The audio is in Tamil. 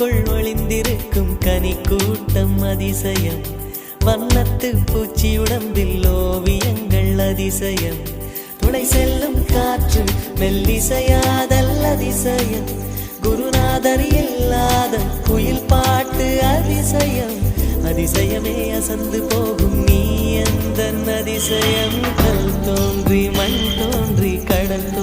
பூவுக்குள் ஒளிந்திருக்கும் கனி கூட்டம் அதிசயம். வண்ணத்து பூச்சி உடம்பில் ஓவியங்கள் அதிசயம். துளை செல்லும் காற்று மெல்லிசையாதல் அதிசயம். குருநாதர் இல்லாத குயில் பாட்டு அதிசயம். அதிசயமே அசந்து போகும் நீ எந்த அதிசயம். கல் தோன்றி மண் தோன்றி கடல்